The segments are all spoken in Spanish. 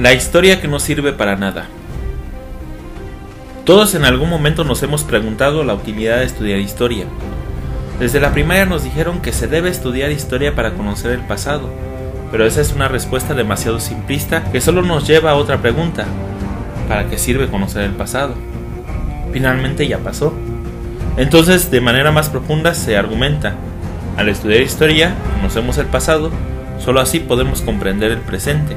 La historia que no sirve para nada. Todos en algún momento nos hemos preguntado la utilidad de estudiar historia. Desde la primaria nos dijeron que se debe estudiar historia para conocer el pasado, pero esa es una respuesta demasiado simplista que solo nos lleva a otra pregunta: ¿para qué sirve conocer el pasado? Finalmente ya pasó. Entonces, de manera más profunda se argumenta: al estudiar historia, conocemos el pasado, solo así podemos comprender el presente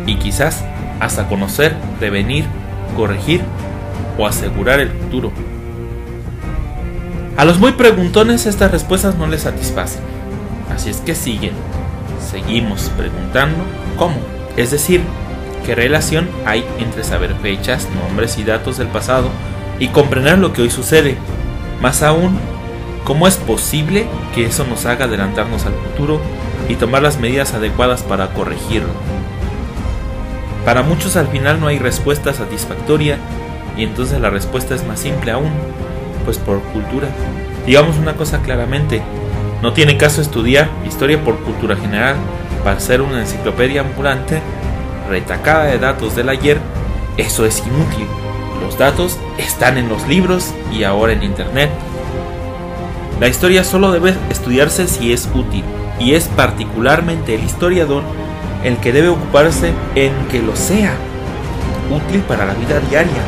y quizás hasta conocer, prevenir, corregir o asegurar el futuro. A los muy preguntones estas respuestas no les satisfacen, así es que seguimos preguntando ¿cómo? Es decir, ¿qué relación hay entre saber fechas, nombres y datos del pasado y comprender lo que hoy sucede? Más aún, ¿cómo es posible que eso nos haga adelantarnos al futuro y tomar las medidas adecuadas para corregirlo? Para muchos al final no hay respuesta satisfactoria, y entonces la respuesta es más simple aún, pues por cultura. Digamos una cosa claramente: no tiene caso estudiar historia por cultura general para ser una enciclopedia ambulante retacada de datos del ayer. Eso es inútil. Los datos están en los libros y ahora en internet. La historia solo debe estudiarse si es útil, y es particularmente el historiador el que debe ocuparse en que lo sea útil para la vida diaria,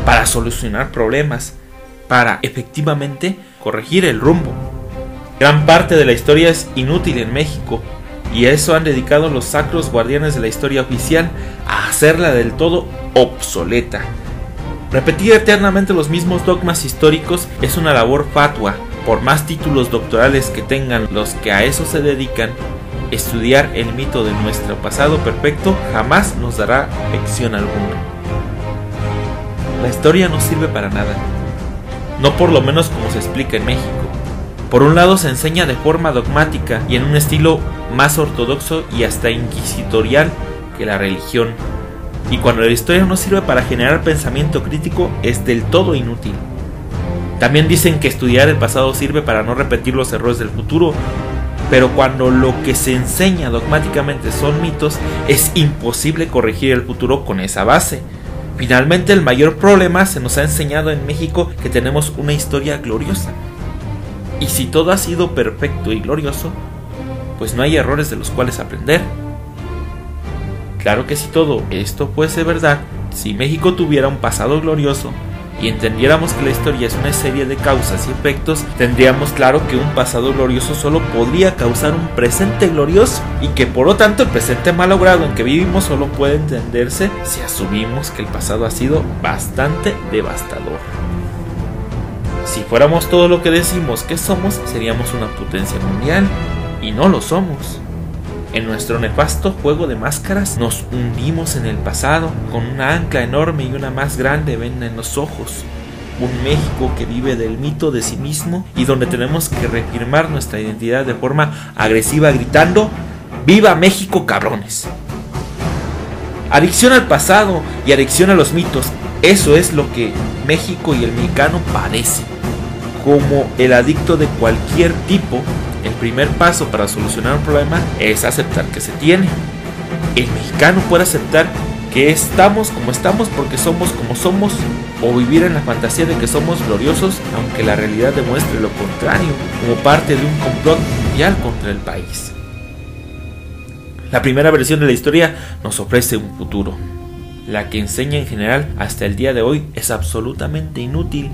para solucionar problemas, para efectivamente corregir el rumbo. Gran parte de la historia es inútil en México, y a eso han dedicado los sacros guardianes de la historia oficial, a hacerla del todo obsoleta. Repetir eternamente los mismos dogmas históricos es una labor fatua. Por más títulos doctorales que tengan los que a eso se dedican, estudiar el mito de nuestro pasado perfecto jamás nos dará lección alguna. La historia no sirve para nada, no por lo menos como se explica en México. Por un lado se enseña de forma dogmática y en un estilo más ortodoxo y hasta inquisitorial que la religión, y cuando la historia no sirve para generar pensamiento crítico es del todo inútil. También dicen que estudiar el pasado sirve para no repetir los errores del futuro, pero cuando lo que se enseña dogmáticamente son mitos, es imposible corregir el futuro con esa base. Finalmente, el mayor problema se nos ha enseñado en México que tenemos una historia gloriosa. Y si todo ha sido perfecto y glorioso, pues no hay errores de los cuales aprender. Claro que si todo esto fuese verdad, si México tuviera un pasado glorioso y entendiéramos que la historia es una serie de causas y efectos, tendríamos claro que un pasado glorioso solo podría causar un presente glorioso, y que por lo tanto el presente malogrado en que vivimos solo puede entenderse si asumimos que el pasado ha sido bastante devastador. Si fuéramos todo lo que decimos que somos, seríamos una potencia mundial, y no lo somos. En nuestro nefasto juego de máscaras nos hundimos en el pasado, con una ancla enorme y una más grande venda en los ojos. Un México que vive del mito de sí mismo y donde tenemos que reafirmar nuestra identidad de forma agresiva gritando: ¡Viva México, cabrones! Adicción al pasado y adicción a los mitos, eso es lo que México y el mexicano padecen. Como el adicto de cualquier tipo, el primer paso para solucionar un problema es aceptar que se tiene. El mexicano puede aceptar que estamos como estamos porque somos como somos, o vivir en la fantasía de que somos gloriosos aunque la realidad demuestre lo contrario, como parte de un complot mundial contra el país. La primera versión de la historia nos ofrece un futuro. La que enseña en general hasta el día de hoy es absolutamente inútil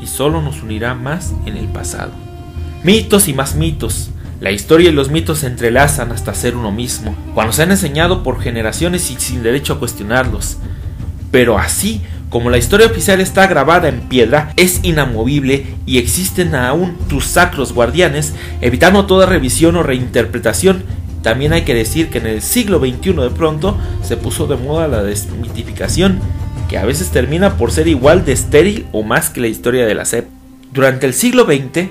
y solo nos unirá más en el pasado. Mitos y más mitos. La historia y los mitos se entrelazan hasta ser uno mismo, cuando se han enseñado por generaciones y sin derecho a cuestionarlos. Pero así como la historia oficial está grabada en piedra, es inamovible y existen aún sus sacros guardianes, evitando toda revisión o reinterpretación. También hay que decir que en el siglo XXI de pronto se puso de moda la desmitificación, que a veces termina por ser igual de estéril o más que la historia de la SEP. Durante el siglo XX,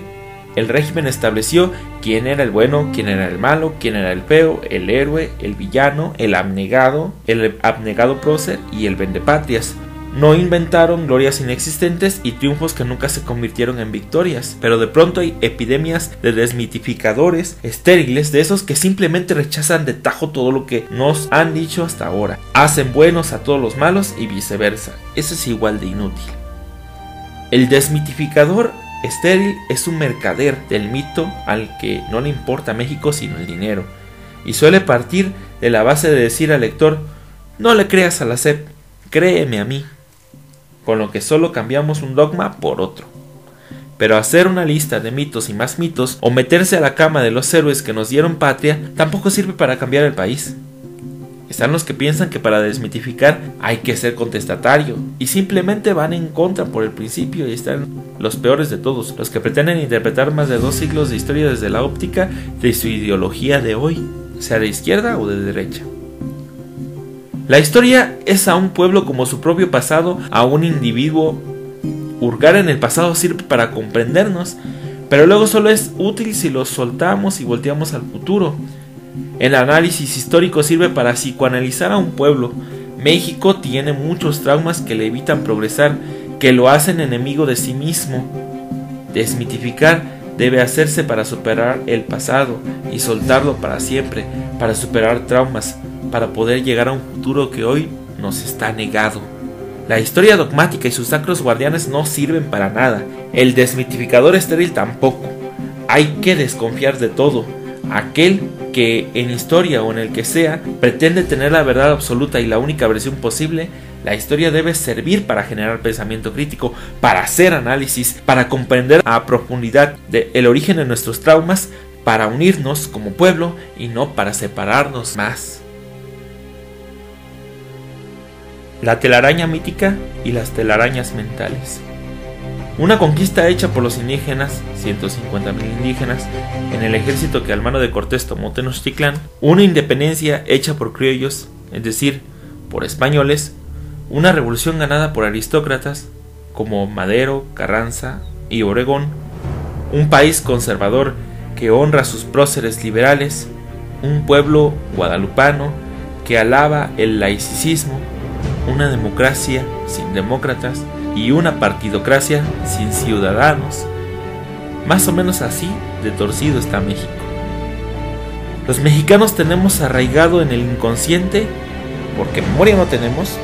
el régimen estableció quién era el bueno, quién era el malo, quién era el feo, el héroe, el villano, el abnegado prócer y el vendepatrias. No inventaron glorias inexistentes y triunfos que nunca se convirtieron en victorias, pero de pronto hay epidemias de desmitificadores estériles, de esos que simplemente rechazan de tajo todo lo que nos han dicho hasta ahora. Hacen buenos a todos los malos y viceversa. Eso es igual de inútil. El desmitificador estéril es un mercader del mito al que no le importa México sino el dinero, y suele partir de la base de decir al lector: no le creas a la SEP, créeme a mí, con lo que solo cambiamos un dogma por otro. Pero hacer una lista de mitos y más mitos, o meterse a la cama de los héroes que nos dieron patria, tampoco sirve para cambiar el país. Están los que piensan que para desmitificar hay que ser contestatario, y simplemente van en contra por el principio, y están los peores de todos, los que pretenden interpretar más de 2 siglos de historia desde la óptica de su ideología de hoy, sea de izquierda o de derecha. La historia es a un pueblo como su propio pasado, a un individuo. Hurgar en el pasado sirve para comprendernos, pero luego solo es útil si lo soltamos y volteamos al futuro. El análisis histórico sirve para psicoanalizar a un pueblo. México tiene muchos traumas que le evitan progresar, que lo hacen enemigo de sí mismo. Desmitificar debe hacerse para superar el pasado y soltarlo para siempre, para superar traumas, para poder llegar a un futuro que hoy nos está negado. La historia dogmática y sus sacros guardianes no sirven para nada. El desmitificador estéril tampoco. Hay que desconfiar de todo. Aquel que en historia o en el que sea pretende tener la verdad absoluta y la única versión posible, la historia debe servir para generar pensamiento crítico, para hacer análisis, para comprender a profundidad el origen de nuestros traumas, para unirnos como pueblo y no para separarnos más. La telaraña mítica y las telarañas mentales. Una conquista hecha por los indígenas, 150,000 indígenas, en el ejército que al mano de Cortés tomó Tenochtitlán. Una independencia hecha por criollos, es decir, por españoles. Una revolución ganada por aristócratas como Madero, Carranza y Obregón. Un país conservador que honra a sus próceres liberales. Un pueblo guadalupano que alaba el laicismo. Una democracia sin demócratas y una partidocracia sin ciudadanos. Más o menos así de torcido está México. Los mexicanos tenemos arraigado en el inconsciente, porque memoria no tenemos,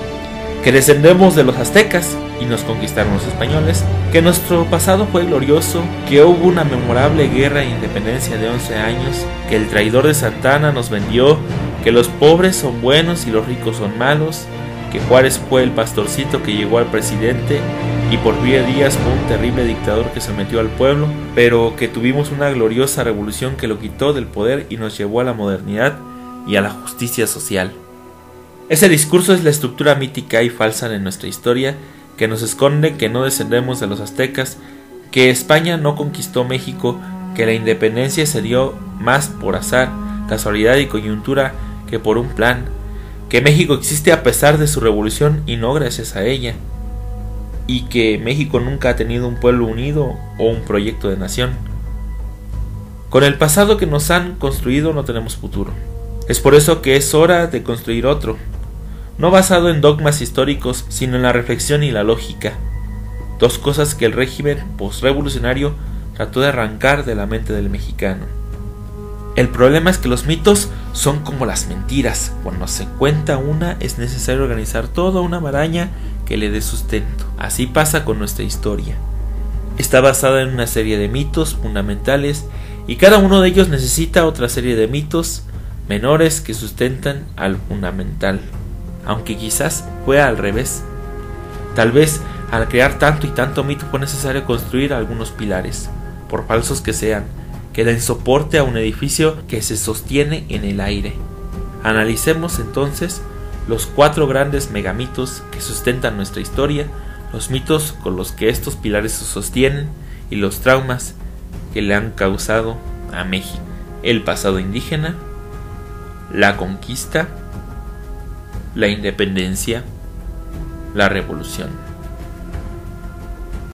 que descendemos de los aztecas y nos conquistaron los españoles, que nuestro pasado fue glorioso, que hubo una memorable guerra de independencia de 11 años, que el traidor de Santa Anna nos vendió, que los pobres son buenos y los ricos son malos, que Juárez fue el pastorcito que llegó al presidente y Porfirio Díaz fue un terrible dictador que sometió al pueblo, pero que tuvimos una gloriosa revolución que lo quitó del poder y nos llevó a la modernidad y a la justicia social. Ese discurso es la estructura mítica y falsa de nuestra historia que nos esconde que no descendemos de los aztecas, que España no conquistó México, que la independencia se dio más por azar, casualidad y coyuntura que por un plan, que México existe a pesar de su revolución y no gracias a ella, y que México nunca ha tenido un pueblo unido o un proyecto de nación. Con el pasado que nos han construido no tenemos futuro. Es por eso que es hora de construir otro, no basado en dogmas históricos, sino en la reflexión y la lógica, dos cosas que el régimen postrevolucionario trató de arrancar de la mente del mexicano. El problema es que los mitos son como las mentiras. Cuando se cuenta una, es necesario organizar toda una maraña que le dé sustento. Así pasa con nuestra historia. Está basada en una serie de mitos fundamentales y cada uno de ellos necesita otra serie de mitos menores que sustentan al fundamental. Aunque quizás fue al revés. Tal vez al crear tanto y tanto mito fue necesario construir algunos pilares, por falsos que sean, que den soporte a un edificio que se sostiene en el aire. Analicemos entonces los 4 grandes megamitos que sustentan nuestra historia, los mitos con los que estos pilares se sostienen y los traumas que le han causado a México: el pasado indígena, la conquista, la independencia, la revolución.